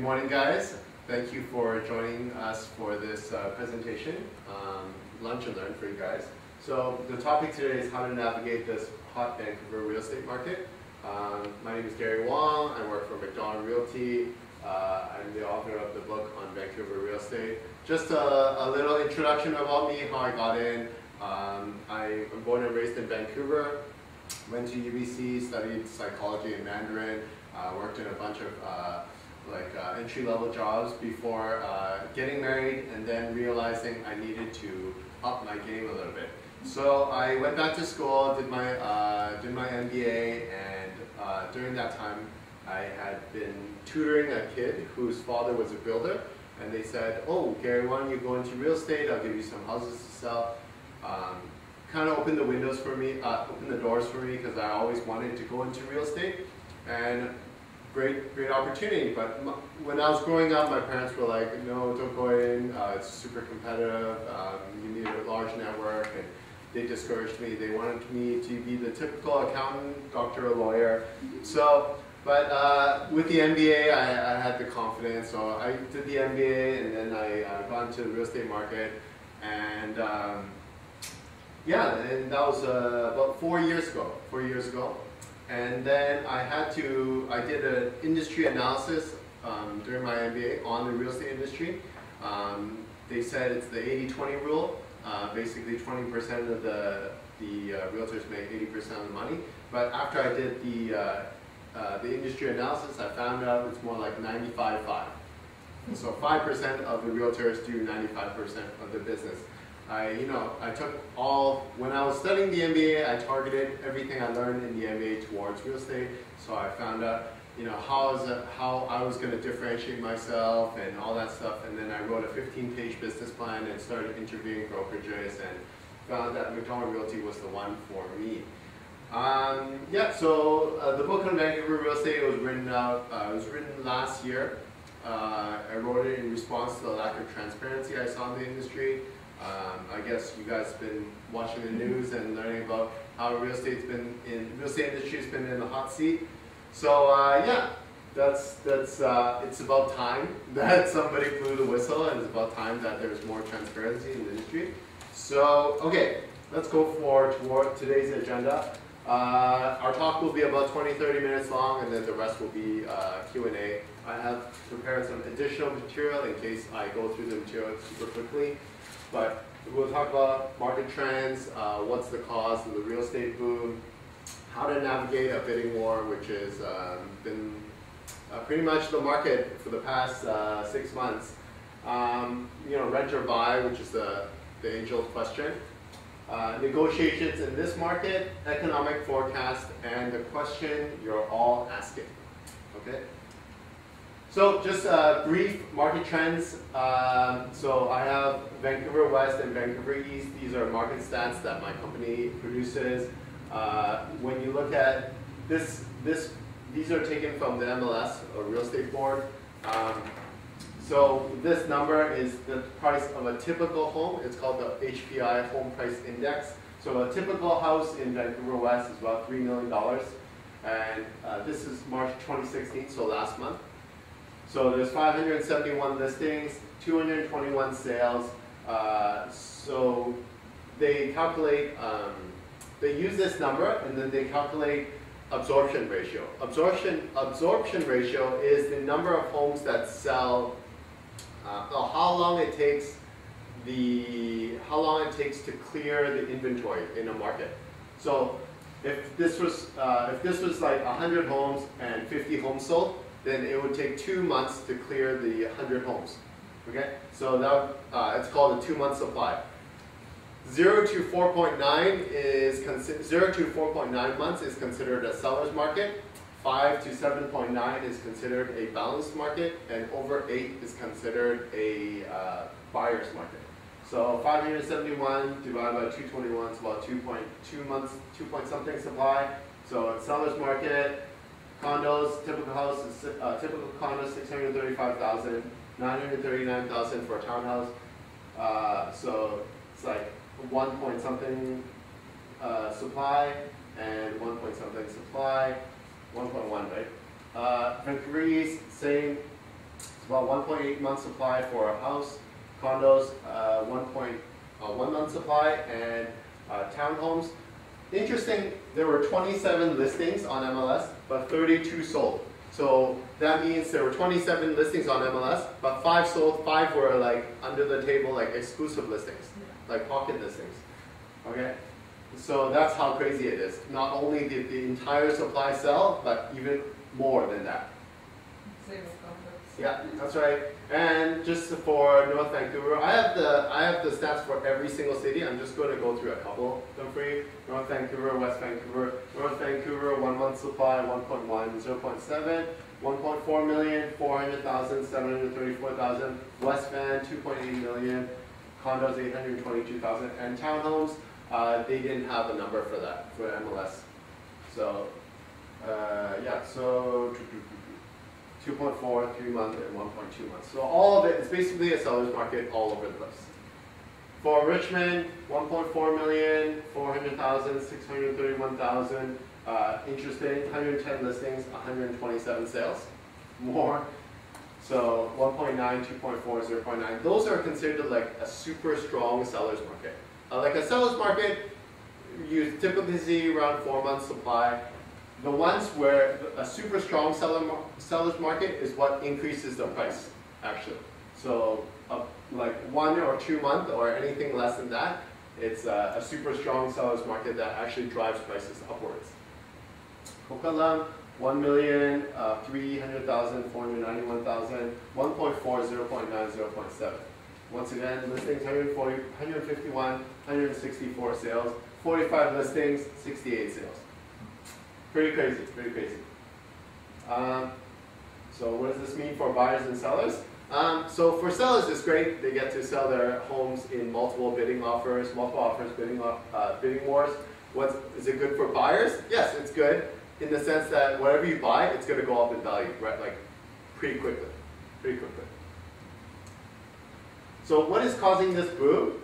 morning, guys. Thank you for joining us for this presentation, lunch and learn for you guys. So the topic today is how to navigate this hot Vancouver real estate market. My name is Gary Wong. I work for McDonald Realty. I'm the author of the book on Vancouver real estate. Just a little introduction about me, how I got in. I'm born and raised in Vancouver. Went to UBC, studied psychology and Mandarin. Worked in a bunch of entry-level jobs before getting married, and then realizing I needed to up my game a little bit. So I went back to school, did my MBA, and during that time I had been tutoring a kid whose father was a builder, and they said, "Oh, Gary, why don't you go into real estate? I'll give you some houses to sell." Kind of opened the windows for me, opened the doors for me, because I always wanted to go into real estate, and great opportunity. But when I was growing up, my parents were like, "No, don't go in. It's super competitive. You need a large network," and they discouraged me. They wanted me to be the typical accountant, doctor, or lawyer. So, but with the MBA, I had the confidence. So I did the MBA, and then I got into the real estate market, and yeah, and that was about 4 years ago. 4 years ago. And then I did an industry analysis during my MBA on the real estate industry. They said it's the 80-20 rule. Basically 20% of the realtors make 80% of the money. But after I did the industry analysis, I found out it's more like 95-5. So 5% of the realtors do 95% of the business. I took when I was studying the MBA, I targeted everything I learned in the MBA towards real estate. So I found out, how I was going to differentiate myself and all that stuff. And then I wrote a 15-page business plan and started interviewing brokerages and found that McDonald Realty was the one for me. So the book on Vancouver real estate was written last year. I wrote it in response to the lack of transparency I saw in the industry. I guess you guys have been watching the news and learning about how real estate industry has been in the hot seat. So it's about time that somebody blew the whistle, and it's about time that there's more transparency in the industry. So okay, let's go toward today's agenda. Our talk will be about 20-30 minutes long, and then the rest will be Q&A. I have prepared some additional material in case I go through the material super quickly. But we'll talk about market trends, what's the cause of the real estate boom, how to navigate a bidding war, which has been pretty much the market for the past 6 months. Rent or buy, which is the age-old question. Negotiations in this market, economic forecast, and the question you're all asking. Okay. So just brief market trends. So I have Vancouver West and Vancouver East. These are market stats that my company produces. When you look at this, these are taken from the MLS, or Real Estate Board. So this number is the price of a typical home. It's called the HPI Home Price Index. So a typical house in Vancouver West is about $3 million. And this is March 2016, so last month. So there's 571 listings, 221 sales. So they calculate, they use this number, and then they calculate absorption ratio. Absorption ratio is the number of homes that sell, how long it takes to clear the inventory in a market. So if this was like 100 homes and 50 homes sold, then it would take 2 months to clear the 100 homes. Okay, so that it's called a 2-month supply. 0 to 4.9 is 0 to 4.9 months is considered a seller's market. 5 to 7.9 is considered a balanced market, and over 8 is considered a buyer's market. So 571 divided by 221 is about 2.2 months, 2 point something supply. So it's seller's market. Condos, typical house is typical condo 635,000, 939,000 for a townhouse. So it's like 1 point something supply and 1 point something supply, 1.1, right? Vancouver East, same. It's about 1.8 month supply for a house. Condos, 1.1 month supply, and townhomes. Interesting, there were 27 listings on MLS, but 32 sold. So that means there were 27 listings on MLS, but 5 sold, 5 were like under the table, like exclusive listings, like pocket listings. Okay? So that's how crazy it is. Not only did the entire supply sell, but even more than that. Yeah, that's right. And just for North Vancouver, I have the stats for every single city. I'm just going to go through a couple of them for you. North Vancouver, West Vancouver. North Vancouver, 1 month supply, 1.1, 0.7, 1.4 million, 400,000, 734,000. West Van, 2.8 million. Condos, 822,000. And townhomes, they didn't have a number for that, for MLS. So, yeah, so 2.4, 3 months, and 1.2 months. So all of it, it's basically a seller's market all over the place. For Richmond, 1.4 million, 400,000, 631,000. Interesting, 110 listings, 127 sales. More. So 1.9, 2.4, 0.9. Those are considered like a super strong seller's market. Like a seller's market, you typically see around 4 months supply. The ones where a super strong seller's market is what increases the price, actually. So like 1 or 2 month or anything less than that, it's a super strong seller's market that actually drives prices upwards. Coquitlam, 1 million, 300,000, 491,000, 1.4, 0.9, 0.7. Once again, listings 140, 151, 164 sales, 45 listings, 68 sales. Pretty crazy, pretty crazy. So what does this mean for buyers and sellers? So for sellers, it's great. They get to sell their homes in multiple bidding offers, bidding wars. Is it good for buyers? Yes, it's good in the sense that whatever you buy, it's going to go up in value, right? Like pretty quickly. So what is causing this boom?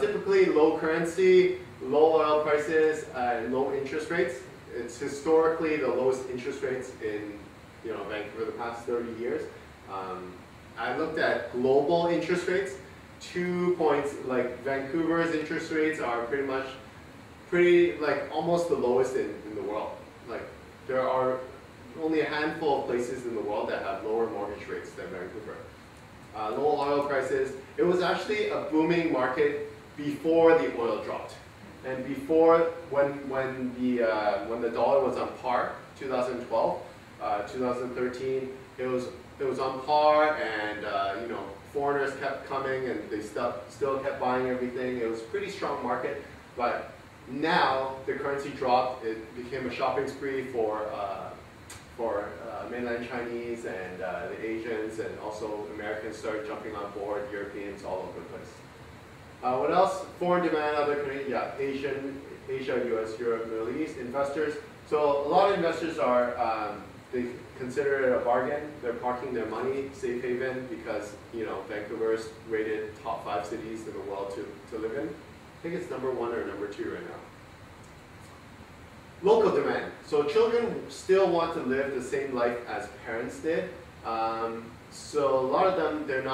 Typically low currency, low oil prices, and low interest rates. It's historically the lowest interest rates in Vancouver the past 30 years. I looked at global interest rates. 2 points, like Vancouver's interest rates are pretty like almost the lowest in the world. Like there are only a handful of places in the world that have lower mortgage rates than Vancouver. Low oil prices. It was actually a booming market before the oil dropped. And before, when the dollar was on par, 2012, 2013, it was on par, and foreigners kept coming, and they still kept buying everything. It was a pretty strong market, but now the currency dropped. It became a shopping spree for mainland Chinese and the Asians, and also Americans started jumping on board. Europeans all over the place. What else? Foreign demand, other countries, yeah, Asia, US, Europe, Middle East, investors. So a lot of investors they consider it a bargain. They're parking their money, safe haven, because Vancouver's rated top 5 cities in the world to live in. I think it's number 1 or number 2 right now. Local demand. So children still want to live the same life as parents did. So a lot of them, they're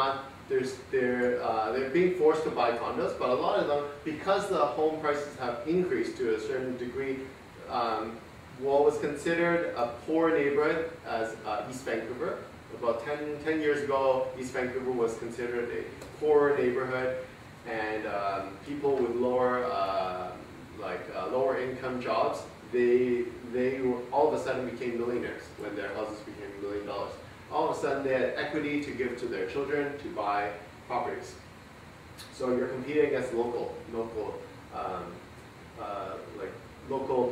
being forced to buy condos, but a lot of them, because the home prices have increased to a certain degree, what was considered a poor neighborhood as East Vancouver. About 10 years ago, East Vancouver was considered a poor neighborhood, and people with lower income jobs, they all of a sudden became millionaires when their houses became $1 million. All of a sudden they had equity to give to their children to buy properties. So you're competing against local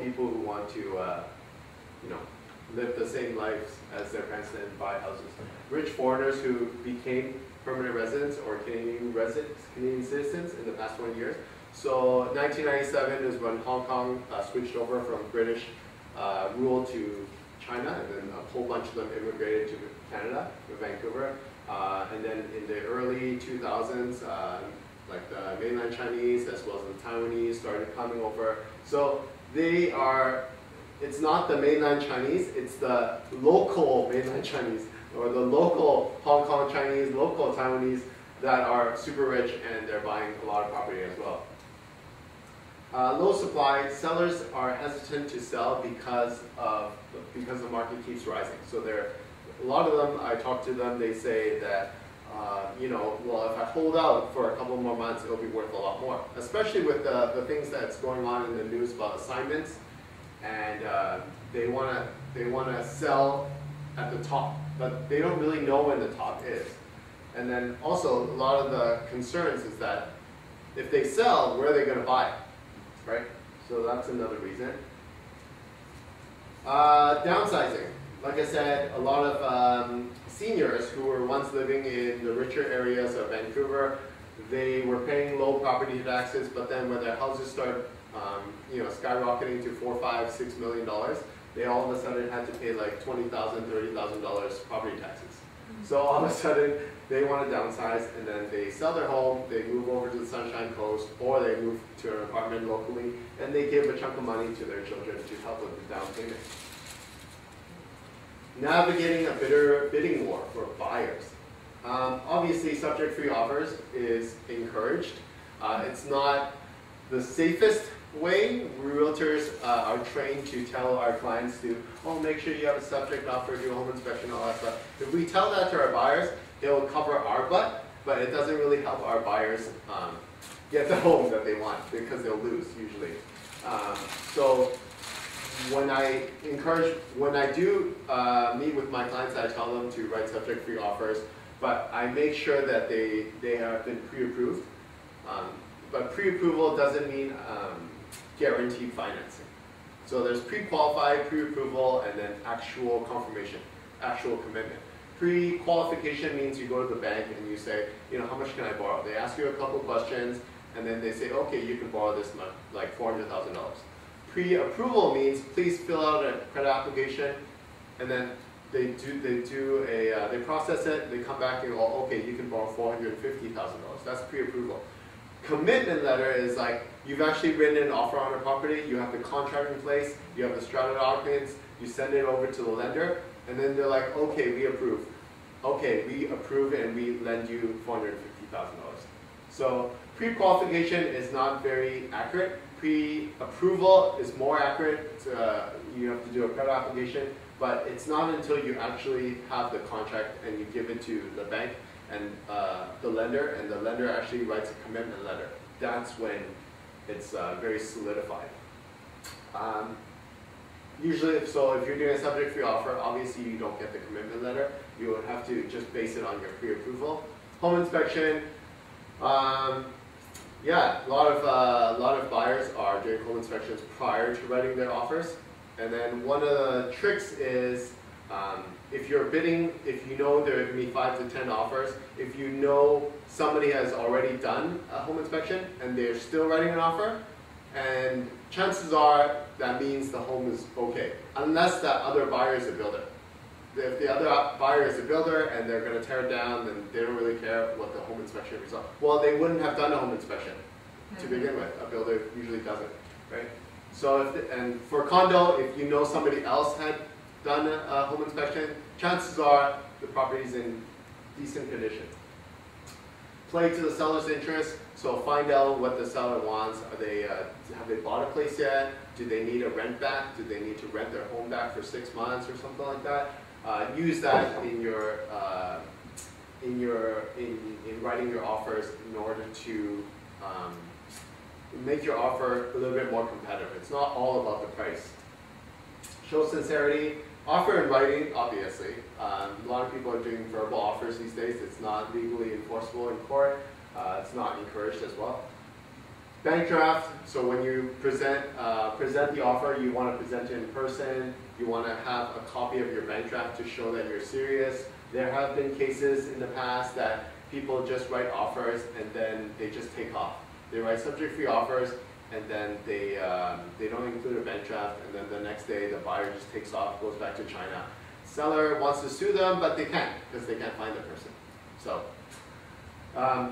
people who want to live the same lives as their parents and buy houses. Rich foreigners who became permanent residents or Canadian citizens in the past 20 years. So 1997 is when Hong Kong switched over from British rule to China, and then a whole bunch of them immigrated to Canada, to Vancouver. And then in the early 2000s, like the mainland Chinese as well as the Taiwanese started coming over. So it's not the mainland Chinese, it's the local mainland Chinese or the local Hong Kong Chinese, local Taiwanese that are super rich and they're buying a lot of property as well. Low supply, sellers are hesitant to sell because the market keeps rising. So a lot of them, I talk to them, they say that, well, if I hold out for a couple more months, it'll be worth a lot more. Especially with the things that's going on in the news about assignments, and they want to sell at the top, but they don't really know when the top is. And then also, a lot of the concerns is that if they sell, where are they going to buy? Right? So that's another reason. Downsizing. Like I said, a lot of seniors who were once living in the richer areas of Vancouver, they were paying low property taxes, but then when their houses start skyrocketing to $4, $5, $6 million, they all of a sudden had to pay like $20,000, $30,000 property taxes. So all of a sudden, they want to downsize, and then they sell their home, they move over to the Sunshine Coast, or they move to an apartment locally, and they give a chunk of money to their children to help with the down payment. Navigating a bidding war for buyers. Obviously, subject-free offers is encouraged. It's not the safest way. Realtors are trained to tell our clients to, make sure you have a subject offer, do a home inspection, all that stuff. If we tell that to our buyers, it'll cover our butt, but it doesn't really help our buyers get the home that they want, because they'll lose usually. So when I do meet with my clients, I tell them to write subject-free offers, but I make sure that they have been pre-approved. But pre-approval doesn't mean guaranteed financing. So there's pre-qualified, pre-approval, and then actual confirmation, actual commitment. Pre-qualification means you go to the bank and you say, how much can I borrow? They ask you a couple questions, and then they say, okay, you can borrow this much, like $400,000. Pre-approval means please fill out a credit application, and then they process it, they come back and go, okay, you can borrow $450,000. That's pre-approval. Commitment letter is like, you've actually written an offer on a property, you have the contract in place, you have the strata documents, you send it over to the lender, and then they're like, okay, we approve. Okay, we approve and we lend you $450,000. So pre-qualification is not very accurate. Pre-approval is more accurate. You have to do a credit application, but it's not until you actually have the contract and you give it to the bank and the lender actually writes a commitment letter. That's when it's very solidified. Usually, if you're doing a subject-free offer, obviously you don't get the commitment letter. You would have to just base it on your pre-approval. Home inspection. Yeah, a lot of buyers are doing home inspections prior to writing their offers. And then one of the tricks is if you're bidding, if you know there are going to be 5 to 10 offers, if you know somebody has already done a home inspection and they're still writing an offer, and chances are that means the home is okay, unless that other buyer is a builder. If the other buyer is a builder and they're going to tear it down, then they don't really care what the home inspection result. Well, they wouldn't have done a home inspection to begin with. A builder usually doesn't, right? So and for a condo, if you know somebody else had done a home inspection, chances are the property's in decent condition. Play to the seller's interest, so find out what the seller wants. Have they bought a place yet? Do they need a rent back? Do they need to rent their home back for 6 months or something like that? Use that in writing your offers in order to make your offer a little bit more competitive. It's not all about the price. Show sincerity. Offer in writing, obviously. A lot of people are doing verbal offers these days. It's not legally enforceable in court. It's not encouraged as well. Bank draft. So when you present the offer, you want to present it in person. You want to have a copy of your bank draft to show that you're serious. There have been cases in the past that people just write offers and then they just take off. They write subject-free offers and then they don't include a bank draft, and then the next day the buyer just takes off, goes back to China. Seller wants to sue them, but they can't because they can't find the person. So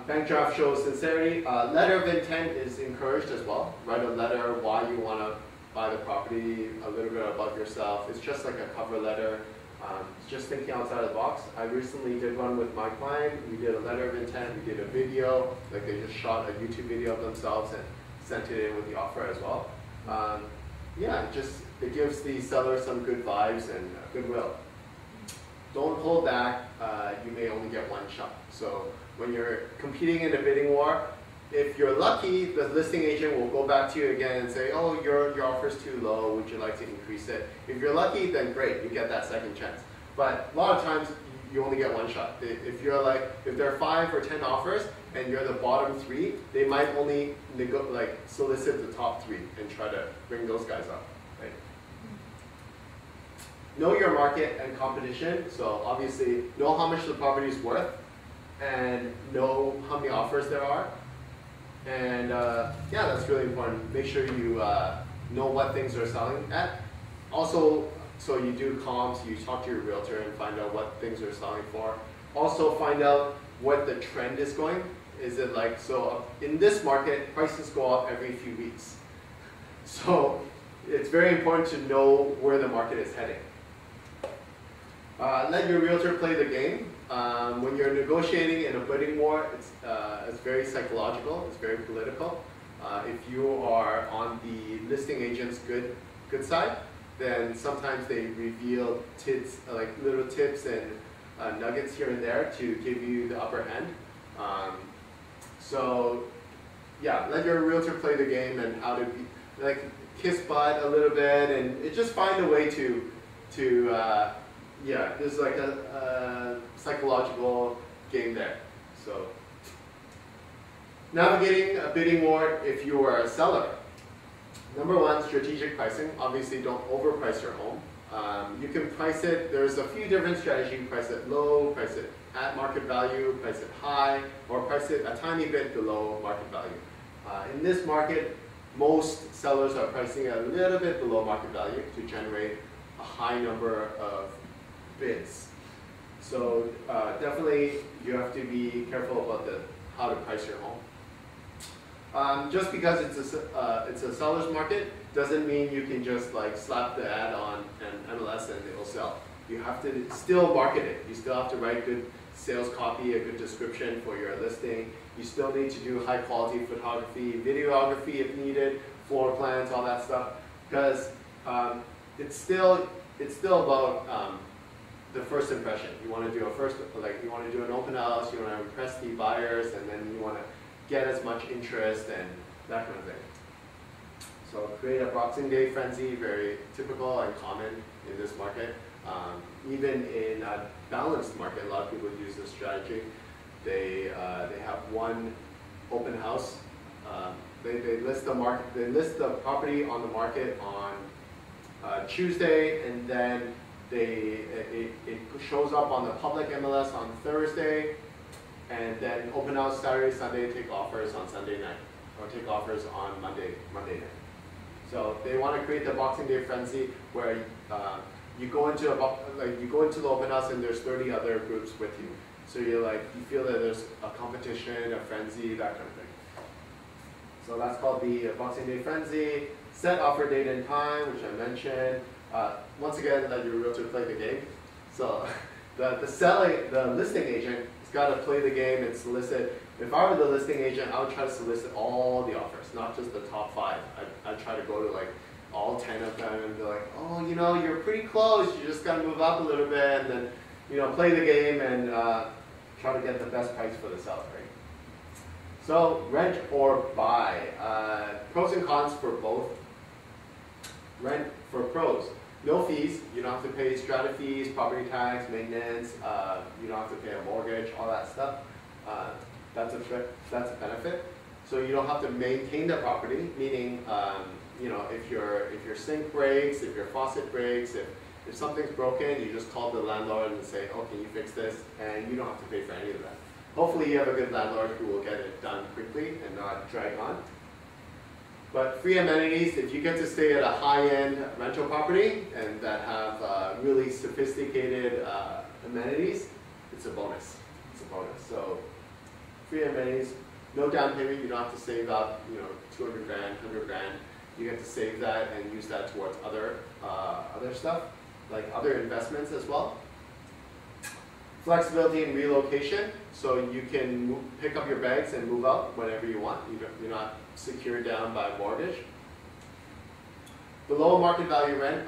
bank draft shows sincerity. Letter of intent is encouraged as well. Write a letter why you want to buy the property, a little bit about yourself. It's just like a cover letter. Just thinking outside of the box. I recently did one with my client. We did a letter of intent, we did a video, like they just shot a YouTube video of themselves and sent it in with the offer as well. Yeah, it gives the seller some good vibes and goodwill. Don't hold back, you may only get one shot. So when you're competing in a bidding war, if you're lucky, the listing agent will go back to you again and say, oh, your offer's too low, would you like to increase it? If you're lucky, then great, you get that second chance. But a lot of times, you only get one shot. If there are 5 or 10 offers and you're the bottom 3, they might only solicit the top 3 and try to bring those guys up. Right? Know your market and competition. So obviously, know how much the property is worth and know how many offers there are. And yeah, that's really important. Make sure you know what things are selling at. Also, so you do comps, you talk to your realtor and find out what things are selling for. Also find out what the trend is going. Is it like, so in this market, prices go up every few weeks. So it's very important to know where the market is heading. Let your realtor play the game. When you're negotiating in a bidding war, it's very psychological, it's very political. If you are on the listing agent's good side, then sometimes they reveal little tips and nuggets here and there to give you the upper hand. So yeah, let your realtor play the game and how to kiss butt a little bit and just find a way to yeah, there's like a psychological game there. So navigating a bidding war if you are a seller. Number 1, strategic pricing. Obviously, don't overprice your home. You can price it, there's a few different strategies. You can price it low, price it at market value, price it high, or price it a tiny bit below market value. In this market, most sellers are pricing it a little bit below market value to generate a high number of bids. So definitely you have to be careful about how to price your home. Just because it's a seller's market doesn't mean you can just slap the ad on an MLS and it will sell. You have to still market it. You still have to write good sales copy, a good description for your listing. You still need to do high quality photography, videography if needed, floor plans, all that stuff. Because it's still about the first impression. You want to do you want to do an open house, you want to impress the buyers, and then you want to get as much interest and that kind of thing. So create a Boxing Day frenzy, very typical and common in this market. Even in a balanced market, a lot of people use this strategy. They have one open house. They list the property on the market on Tuesday, and then it shows up on the public MLS on Thursday, and then open house Saturday, Sunday, take offers on Sunday night, or take offers on Monday night. So they want to create the Boxing Day frenzy where you go into the open house and there's 30 other groups with you. So you feel that there's a competition, a frenzy, that kind of thing. So that's called the Boxing Day frenzy. Set offer date and time, which I mentioned. Once again, let your realtor play the game. So the listing agent has got to play the game and solicit. If I were the listing agent, I would try to solicit all the offers, not just the top 5. I'd try to go to all 10 of them and be like, oh, you're pretty close. You just got to move up a little bit, and then play the game and try to get the best price for the seller. Right? So rent or buy. Pros and cons for both. Rent for pros. No fees. You don't have to pay strata fees, property tax, maintenance. You don't have to pay a mortgage, all that stuff. That's a benefit. So you don't have to maintain the property, meaning if your sink breaks, if your faucet breaks, if something's broken, you just call the landlord and say, oh, can you fix this? And you don't have to pay for any of that. Hopefully you have a good landlord who will get it done quickly and not drag on. But free amenities, if you get to stay at a high-end rental property and that have really sophisticated amenities, it's a bonus. It's a bonus. So free amenities, no down payment. You don't have to save up, 200 grand, 100 grand. You get to save that and use that towards other stuff. like other investments as well. Flexibility in relocation, so you can pick up your bags and move out whenever you want. You're not secured down by mortgage. Below market value rent,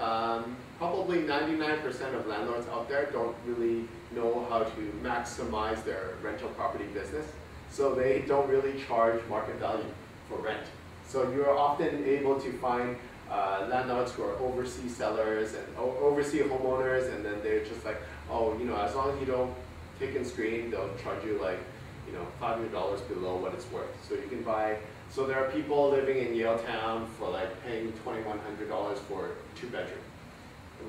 probably 99% of landlords out there don't really know how to maximize their rental property business. So they don't really charge market value for rent. So you're often able to find landlords who are overseas sellers and overseas homeowners, and then they're just like, oh, as long as you don't take and screen, they'll charge you like, $500 below what it's worth. So you can buy. So there are people living in Yaletown for like paying $2,100 for 2-bedroom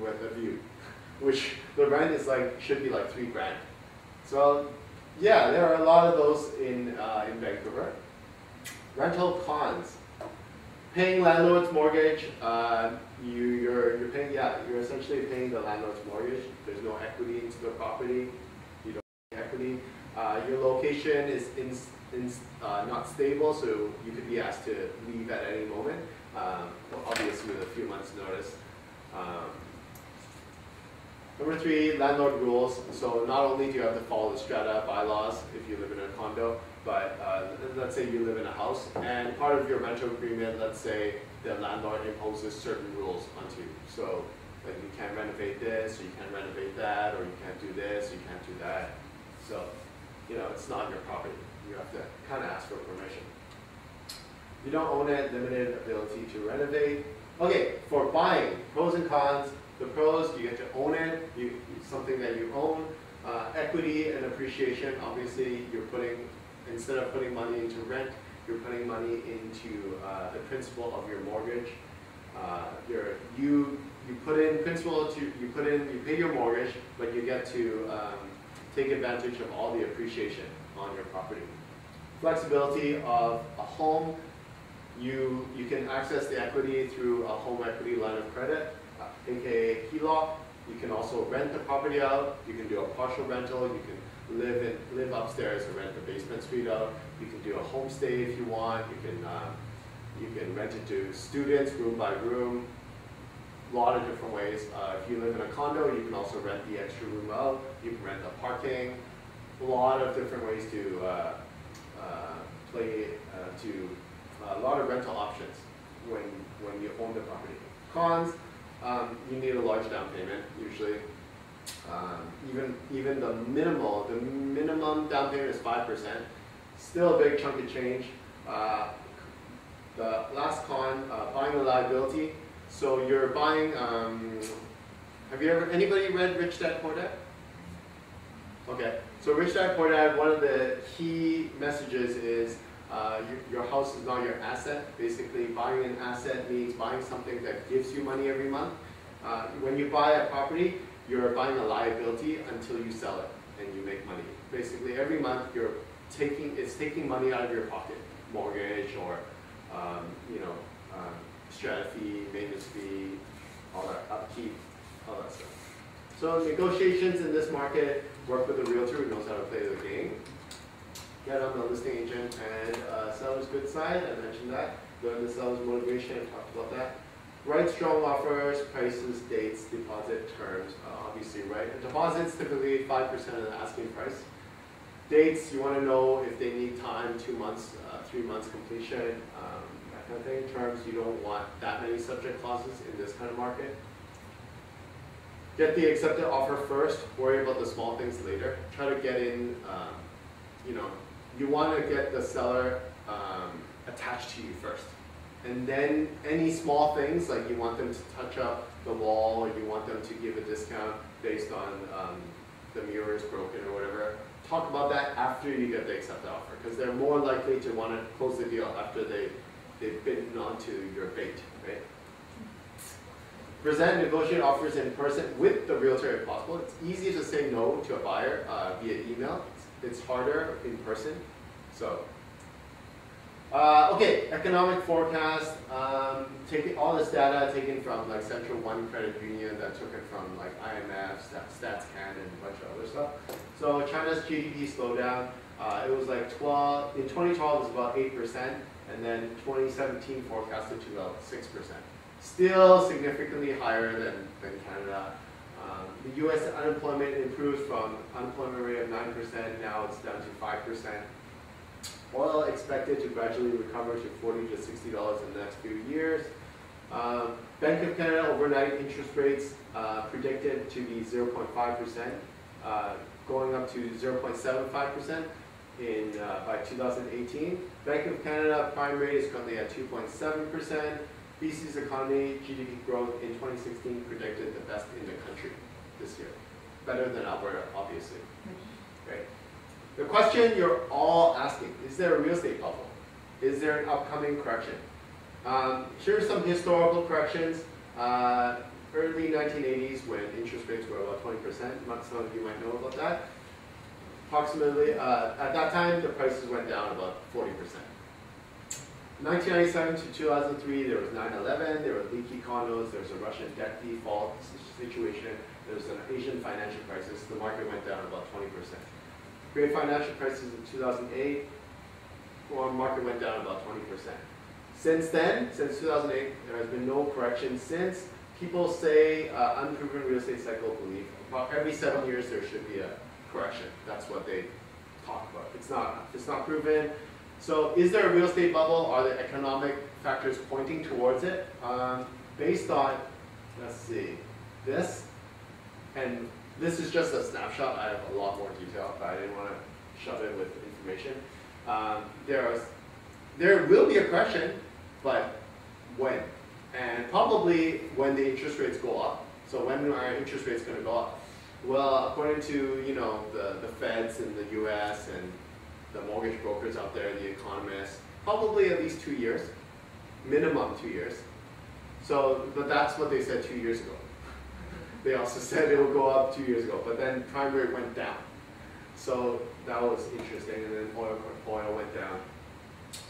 with a view, which the rent is should be like $3,000. So yeah, there are a lot of those in Vancouver. Rental cons. Paying landlord's mortgage, you're paying, you're essentially paying the landlord's mortgage. There's no equity into the property. You don't pay equity. Your location is not stable, so you could be asked to leave at any moment, obviously with a few months' notice. Number 3, landlord rules. So not only do you have to follow the strata bylaws if you live in a condo, but let's say you live in a house, and part of your rental agreement, let's say the landlord imposes certain rules onto you. So like you can't renovate this, or you can't renovate that, or you can't do this, or you can't do that. So, it's not your property. You have to kind of ask for permission. You don't own it, limited ability to renovate. Okay, for buying, pros and cons. The pros, you get to own it, it's something that you own. Equity and appreciation, obviously instead of putting money into rent, you're putting money into the principal of your mortgage. You put in principal, you pay your mortgage, but you get to take advantage of all the appreciation on your property. Flexibility of a home, you can access the equity through a home equity line of credit, aka HELOC. You can also rent the property out. You can do a partial rental. You can live upstairs and rent the basement suite out. You can do a homestay if you want. You can rent it to students room by room. A lot of different ways. If you live in a condo, you can also rent the extra room out. You can rent the parking. A lot of different ways to a lot of rental options when you own the property. Cons. You need a large down payment usually. Even the minimum down payment is 5%. Still a big chunk of change. The last con, buying a liability. So you're buying. Anybody read Rich Dad Poor Dad? Okay. So Rich Dad Poor Dad. One of the key messages is your house is not your asset. Basically, buying an asset means buying something that gives you money every month. When you buy a property, you're buying a liability until you sell it and you make money. Basically, every month it's taking money out of your pocket, mortgage or strata fee, maintenance fee, all that upkeep, all that stuff. So negotiations in this market, work with a realtor who knows how to play the game. Get on the listing agent and seller's good side, I mentioned that. Learn the seller's motivation, I talked about that. Write strong offers, prices, dates, deposit terms, obviously, right? A deposit's typically 5% of the asking price. Dates, you want to know if they need time, 2 months, 3 months completion, that kind of thing. Terms, you don't want that many subject clauses in this kind of market. Get the accepted offer first, worry about the small things later. Try to get in, you want to get the seller attached to you first. And then any small things, like you want them to touch up the wall, or you want them to give a discount based on the mirror is broken or whatever. Talk about that after you get the accepted offer, because they're more likely to want to close the deal after they've bitten onto your bait, right? Present negotiate offers in person with the realtor if possible. It's easy to say no to a buyer via email. It's harder in person. So, okay, economic forecast. Taking all this data taken from like Central One Credit Union, that took it from like IMF, StatsCan, and a bunch of other stuff. So China's GDP slowdown. It was like in 2012 it was about 8%, and then 2017 forecasted to about 6%. Still significantly higher than Canada. The U.S. unemployment improves from unemployment rate of 9%, now it's down to 5%. Oil expected to gradually recover to $40 to $60 in the next few years. Bank of Canada overnight interest rates predicted to be 0.5%, going up to 0.75% by 2018. Bank of Canada prime rate is currently at 2.7%. BC's economy GDP growth in 2016 predicted the best in the country this year. Better than Alberta, obviously. Right. The question you're all asking, is there a real estate bubble? Is there an upcoming correction? Here's some historical corrections. Early 1980s when interest rates were about 20%. Some of you might know about that. Approximately, at that time, the prices went down about 40%. 1997 to 2003, there was 9/11, there were leaky condos, there was a Russian debt default situation, there was an Asian financial crisis, the market went down about 20%. Great financial crisis in 2008, the market went down about 20%. Since then, since 2008, there has been no correction since. People say unproven real estate cycle belief. About every 7 years there should be a correction. That's what they talk about. It's not proven. So is there a real estate bubble? Are there economic factors pointing towards it? Based on, let's see, this, and this is just a snapshot. I have a lot more detail, but I didn't want to shove it with information. There will be a correction, but when? And probably when the interest rates go up. So when are interest rates going to go up? Well, according to the Feds in the U.S. and the mortgage brokers out there, the economists, probably at least 2 years, minimum 2 years. So, but that's what they said 2 years ago. They also said it will go up 2 years ago, but then prime rate went down. So that was interesting, and then oil went down.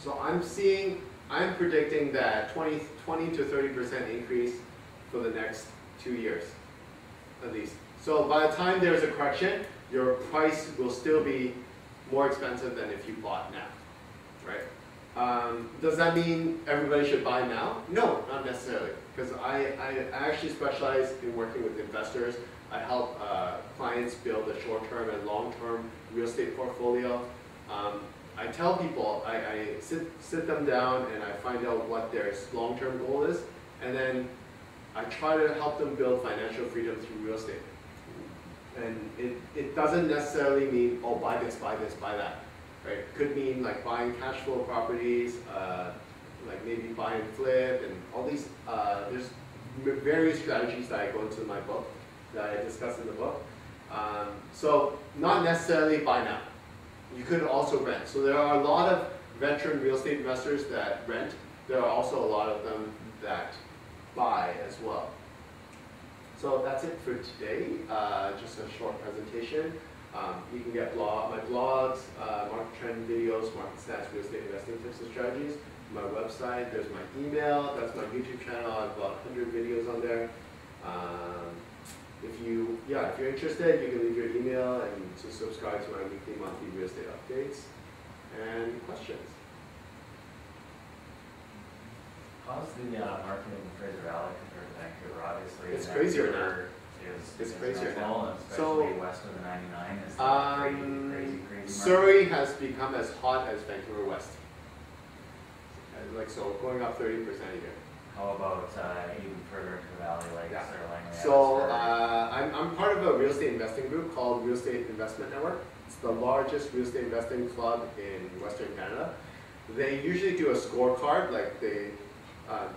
So I'm predicting that 20 to 30% increase for the next 2 years, at least. So by the time there's a correction, your price will still be more expensive than if you bought now, right? Does that mean everybody should buy now? No, not necessarily, because I actually specialize in working with investors. I help clients build a short-term and long-term real estate portfolio. I tell people, I sit them down and I find out what their long-term goal is, and then I try to help them build financial freedom through real estate. And it doesn't necessarily mean, oh, buy this, buy that, right? It could mean like buying cash flow properties, like maybe buy and flip, and all these, there's various strategies that I go into in my book, that I discuss in the book. So not necessarily buy now. You could also rent. So there are a lot of veteran real estate investors that rent. There are also a lot of them that buy as well. So that's it for today. Just a short presentation. You can get my blogs, market trend videos, market stats, real estate investing tips and strategies. My website, there's my email, that's my YouTube channel. I have about 100 videos on there. If you're interested, you can leave your email and to subscribe to my weekly, monthly real estate updates. And questions? How's the market in Fraser Valley compared to Vancouver? Obviously, it's crazier now. It's crazier now. Especially west of the 99 is crazy market. Surrey has become as hot as Vancouver West. So going up 30% a year. How about even further into the valley, like Sterling? So I'm part of a real estate investing group called Real Estate Investment Network. It's the largest real estate investing club in Western Canada. They usually do a scorecard, like they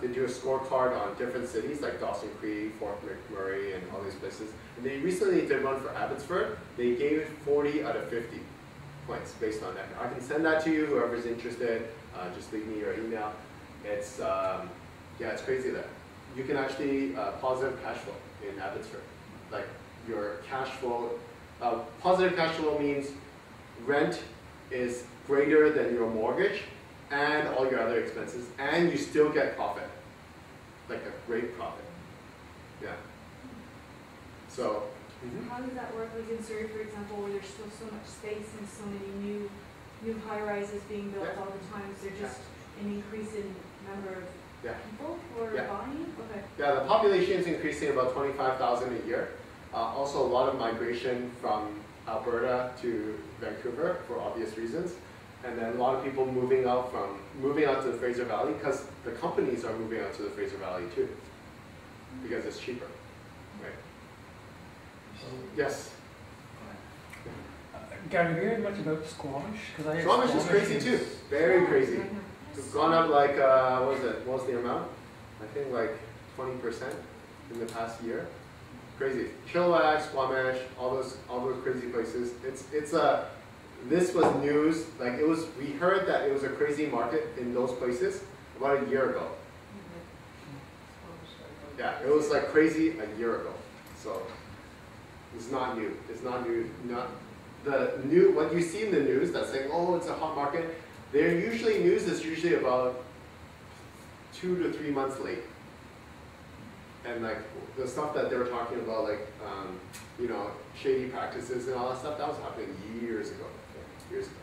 do a scorecard on different cities like Dawson Creek, Fort McMurray, and all these places. And they recently did one for Abbotsford. They gave it 40 out of 50 points based on that. I can send that to you, whoever's interested. Just leave me your email. It's it's crazy there. You can actually positive cash flow in Abbotsford. Like your cash flow, positive cash flow means rent is greater than your mortgage and all your other expenses, and you still get profit, like a great profit. Yeah. So. How does that work? Like in Surrey, for example, where there's still so much space and so many new high-rises being built all the time, is there just an increase in number of people who are buying? Okay. Yeah, the population is increasing about 25,000 a year. Also a lot of migration from Alberta to Vancouver for obvious reasons. And then a lot of people moving out to the Fraser Valley because the companies are moving out to the Fraser Valley too, because it's cheaper, right? Yes. Gary, have you heard much about Squamish? Squamish is crazy too, very crazy. It's gone up like, what was the amount? I think like 20% in the past year. Crazy. Chilliwack, Squamish, all those crazy places. This was news, like we heard that it was a crazy market in those places about a year ago. Yeah, it was like crazy a year ago. So it's not new. It's not new. What you see in the news that's saying, oh, it's a hot market, news is usually about 2 to 3 months late. And like the stuff that they were talking about, like shady practices and all that stuff, that was happening years ago. Years ago.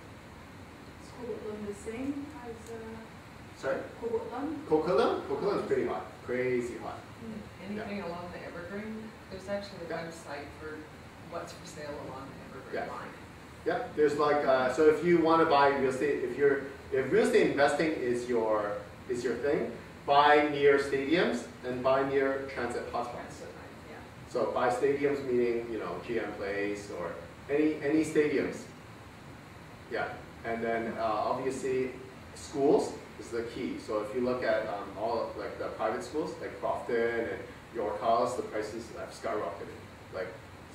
Is Coquitlam the same as Sorry? Coquitlam? Coquitlam is pretty hot, crazy hot. Anything along the Evergreen? There's actually a website for what's for sale along the Evergreen line. Yeah, there's like so if you want to buy real estate, if real estate investing is your thing, buy near stadiums and buy near transit hotspots. Yeah. So buy stadiums meaning GM Place or any stadiums. Yeah, and then obviously schools is the key. So if you look at all like the private schools like Crofton and York House, the prices have skyrocketed. Like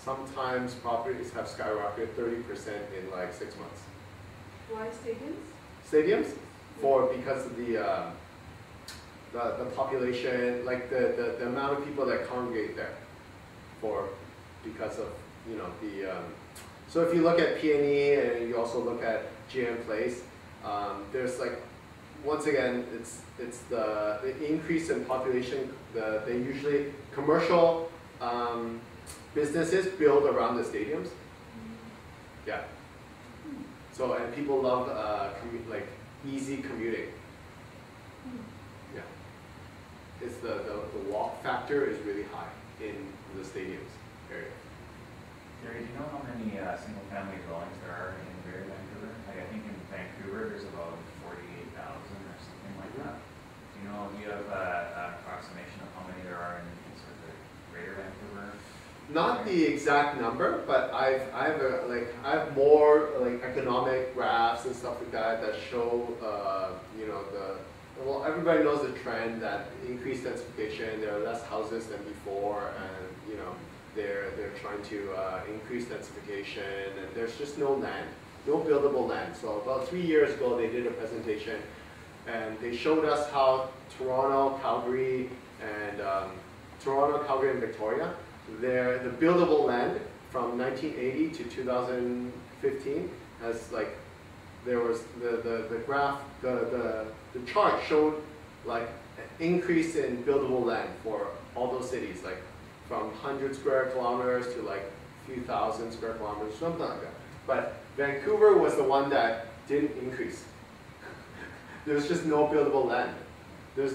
sometimes properties have skyrocketed 30% in like 6 months. Why stadiums? Stadiums because of the population, like the amount of people that congregate there, because of so if you look at P&E and you also look at GM Place, there's like, once again, it's the increase in population. They usually commercial businesses build around the stadiums. Yeah. So and people love like easy commuting. Yeah. It's the walk factor is really high in the stadiums area. Gary, do you know how many single-family dwellings there are in Greater Vancouver? Like I think in Vancouver there's about 48,000 or something like that. Do you have an approximation of how many there are in sort of the Greater Vancouver? Not the exact number, but I have more like economic graphs and stuff like that show everybody knows the trend that increased densification. There are less houses than before, and they're trying to increase densification, and there's just no land, no buildable land. So about 3 years ago, they did a presentation, and they showed us how Toronto, Calgary, and Victoria, the buildable land from 1980 to 2015 has like, there was the graph, the chart showed like an increase in buildable land for all those cities, like from 100 square kilometers to like a few thousand square kilometers, something like that. But Vancouver was the one that didn't increase. There's just no buildable land. There's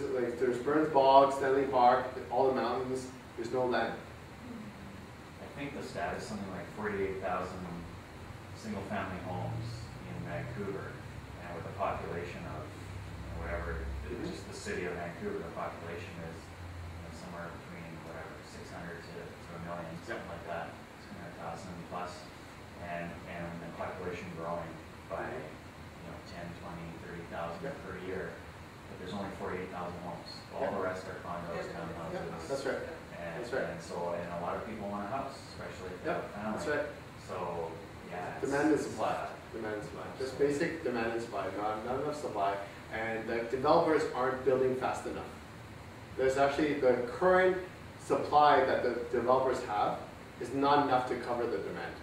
Burns Bog, Stanley Park, all the mountains. There's no land. I think the stat is something like 48,000 single-family homes in Vancouver, and with a population of whatever, just the city of Vancouver, the population is somewhere between 600 to a million, something like that, 600,000 plus, and the population growing by 10, 20, 30,000 per year. But there's only 48,000 homes. All the rest are condos, townhouses. Yeah, that's right. That's right. And so, a lot of people want a house, especially if they have a family. That's right. So, yeah. Demand and supply. Demand and supply. Just basic demand and supply. Not enough supply. And the developers aren't building fast enough. There's actually the current supply that the developers have is not enough to cover the demand.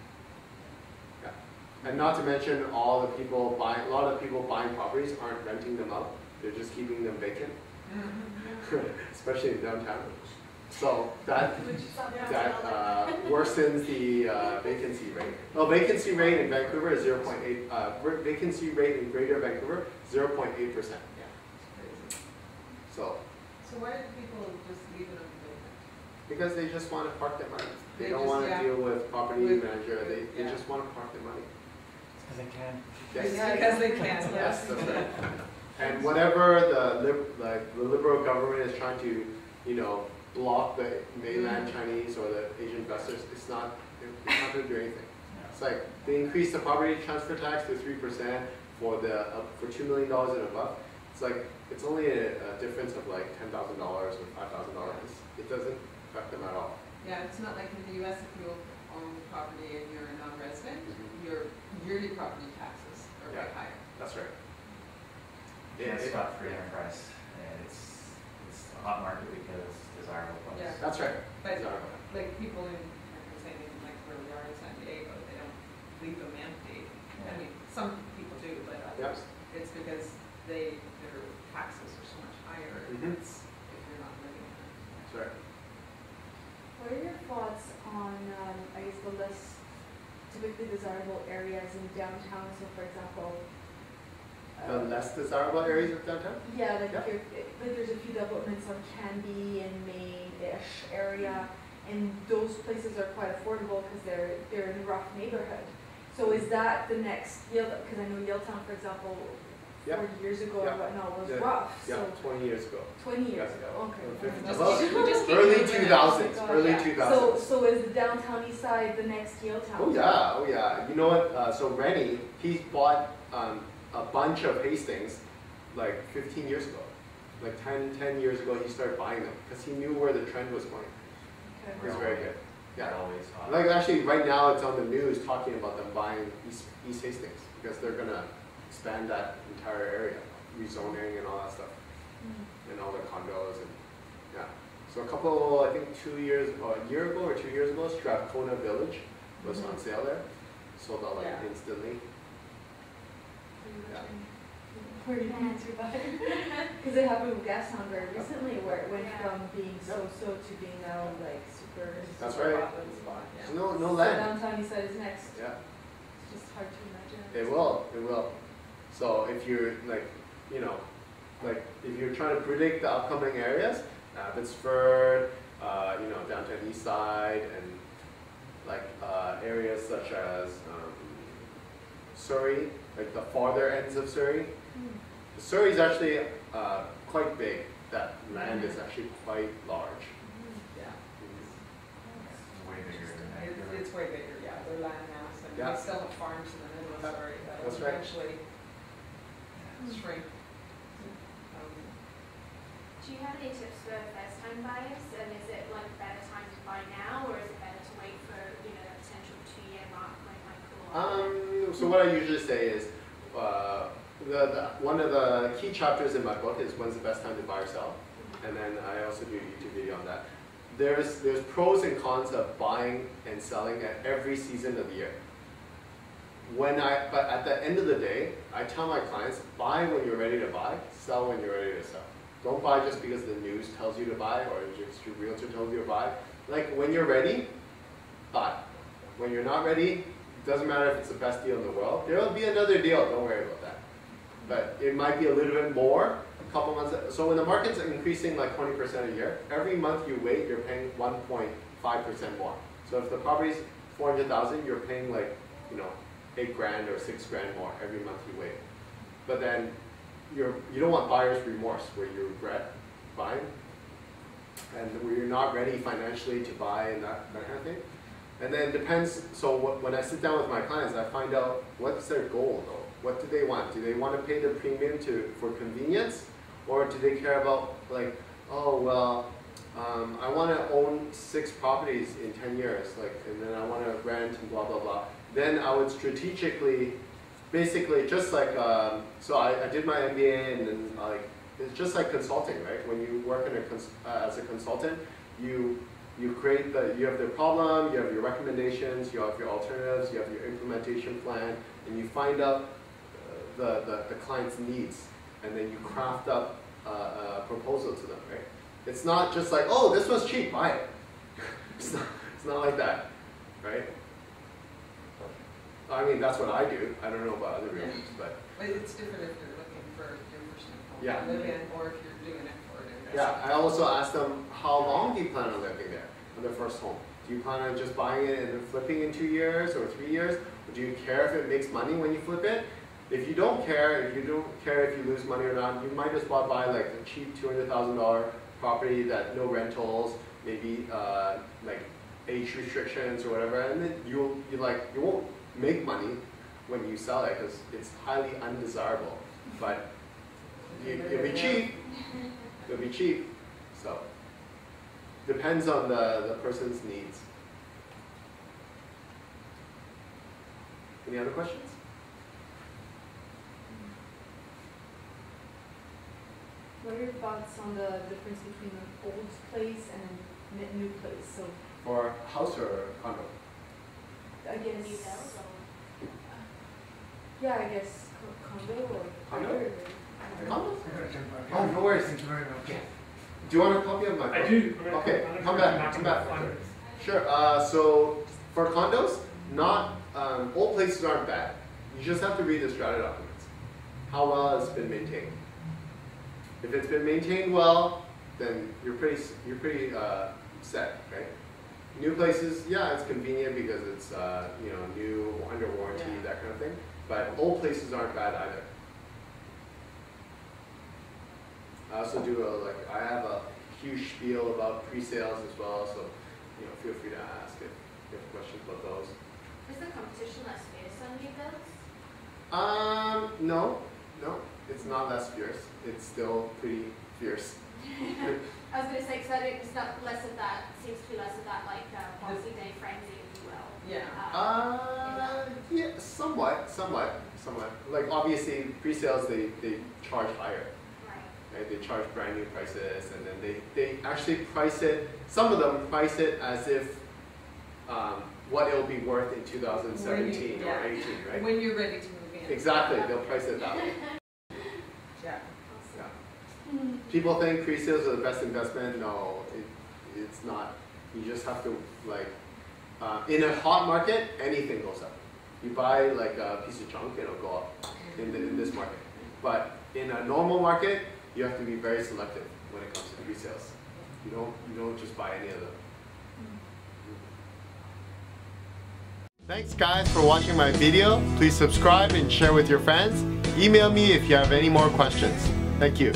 Yeah. And not to mention a lot of people buying properties aren't renting them out. They're just keeping them vacant. Especially in downtown. So that worsens the vacancy rate. Well, vacancy rate in Vancouver is 0.8. Vacancy rate in Greater Vancouver 0.8%. Yeah, it's crazy. So why do people just leave it unvacant? Because they just want to park their money. They They don't just- want to yeah. deal with property With- manager. They yeah. just want to park their money. Because they can. Yes. Yeah, because they can, Yes, yes. that's right. And whatever the liberal government is trying to, block the mainland Chinese or the Asian investors, it's not going to do anything. It's like they increased the property transfer tax to 3% for $2 million and above. It's like it's only a difference of like $10,000 or $5,000. It doesn't affect them at all. Yeah, it's not like in the US, if you own property and you're a non-resident, Mhm. your yearly property taxes are way Yeah. higher. That's right. It's got free enterprise, and it's a hot market because it's desirable place. Yeah. That's right. But Exactly. like people in, like I'm saying, like where we are in San Diego, they don't leave them empty. I mean, some people do, but others, it's because their taxes are so much higher Mhm. if you're not living there. That's right. What are your thoughts on, I guess, the less typically desirable areas in downtown? So for example, The less desirable areas of downtown? yeah, like Yeah. like there's a few developments on Canby and Main-ish area, and those places are quite affordable because they're in a rough neighborhood. So is that the next because I know Yaletown, for example, Yeah. 40 years ago Yeah. or whatnot was Yeah. rough. Yeah, So 20 years ago. 20 years Yeah. ago, okay. Fifty- Well, we just keep Early moving it. 2000s. Oh, Early yeah. 2000s. So is the downtown east side the next Yaletown? Oh yeah, oh yeah. You know what? So Rennie, he bought a bunch of Hastings like 15 years ago. Like 10 years ago, he started buying them because he knew where the trend was going. Okay. It was very good. They're Yeah. always hot. Like actually, right now it's on the news talking about them buying East Hastings because they're gonna expand that entire area, rezoning and all that stuff, Mm. and all the condos and yeah. So I think a year ago or 2 years ago, Strathcona Village was on sale there, sold out like Yeah. instantly. Yeah. Where you answer that? Because it happened with Gastown very recently, where it went from being so-so to being now like super. That's super right. hot on the spot, yeah. So no So land. downtown east side is next. Yeah. It's just hard to imagine. It will. So if you're if you're trying to predict the upcoming areas, Abbotsford, downtown east side, and like areas such as Surrey, like the farther ends of Surrey. Mm. Surrey is actually quite big. That land is actually quite large. Yeah. It's way bigger than Vancouver. It's way bigger, yeah, their land mass, and Yeah. we still have farms in the middle of Yeah. Surrey that That's will right. eventually Mm. shrink. Do you have any tips for first-time buyers? And is it like a better time to buy now, or is it better to wait for that potential 2-year mark when it might cool off? So what I usually say is, one of the key chapters in my book is when's the best time to buy or sell, and then I also do a YouTube video on that. There's pros and cons of buying and selling at every season of the year. But at the end of the day, I tell my clients, buy when you're ready to buy, sell when you're ready to sell. Don't buy just because the news tells you to buy or just your realtor tells you to buy. Like when you're ready, buy. When you're not ready, it doesn't matter if it's the best deal in the world. There will be another deal, don't worry about that. But it might be a little bit more, a couple months. So when the market's increasing like 20% a year, every month you wait, you're paying 1.5% more. So if the property's 400,000, you're paying like, $8,000 or $6,000 more every month you wait. But then you don't want buyer's remorse where you regret buying and where you're not ready financially to buy and that kind of thing. And then it depends, so when I sit down with my clients, I find out what's their goal though. What do they want? Do they want to pay the premium for convenience? Or do they care about like, oh well, I want to own 6 properties in 10 years, and then I want to rent and blah, blah, blah. Then I would strategically, basically just like, so I did my MBA and then it's just like consulting, right? When you work as a consultant, you have the problem, you have your recommendations, you have your alternatives, you have your implementation plan, and you find out the client's needs, and then you craft up a proposal to them, right? It's not just like, oh, this was cheap, buy it. It's not like that, right? I mean, that's what I do. I don't know about other realtors, but But it's different if you're looking for your personal home Yeah. to live in, or if you're doing it for an investment. yeah, I also ask them, how long do you plan on living there? their first home? Do you plan on just buying it and then flipping in 2 years or 3 years? Or do you care if it makes money when you flip it? If you don't care, if you lose money or not, you might as well buy like a cheap $200,000 property that no rentals, maybe like age restrictions or whatever, and then you won't make money when you sell it because it's highly undesirable. But it'll be cheap. It'll be cheap. So depends on the person's needs. Any other questions? What are your thoughts on the difference between an old place and a new place? So For house or condo? I New guess, builds or? yeah, I guess condo or Condo? either. Condo? Oh, Oh, no worries. Thank you very much. Do you want a copy of my book? I do. Okay, come back. Sure. So for condos, not old places aren't bad. You just have to read the strata documents. How well it's been maintained. If it's been maintained well, then you're pretty set, right? New places, yeah, it's convenient because it's new, under warranty, that kind of thing. But old places aren't bad either. I also do I have a huge spiel about pre-sales as well, so feel free to ask if you have questions about those. Is the competition less fierce on new builds? No, it's not less fierce. It's still pretty fierce. I was going to say, because it's not less of that, seems to be less of that like Boxing Day frenzy, if you will. Yeah. Yeah, somewhat. Like obviously pre-sales they charge higher. Right. Right? They charge brand new prices, and then they actually price it. Some of them price it as if what it'll be worth in 2017 or 18, right? When you're ready to move in. Exactly, they'll price it that way. Yeah. Yeah. People think pre-sales are the best investment. No, it's not. You just have to in a hot market, anything goes up. You buy like a piece of junk, it'll go up in this market. But in a normal market, you have to be very selective when it comes to pre-sales. You don't just buy any of them. Thanks guys for watching my video. Please subscribe and share with your friends. Email me if you have any more questions. Thank you.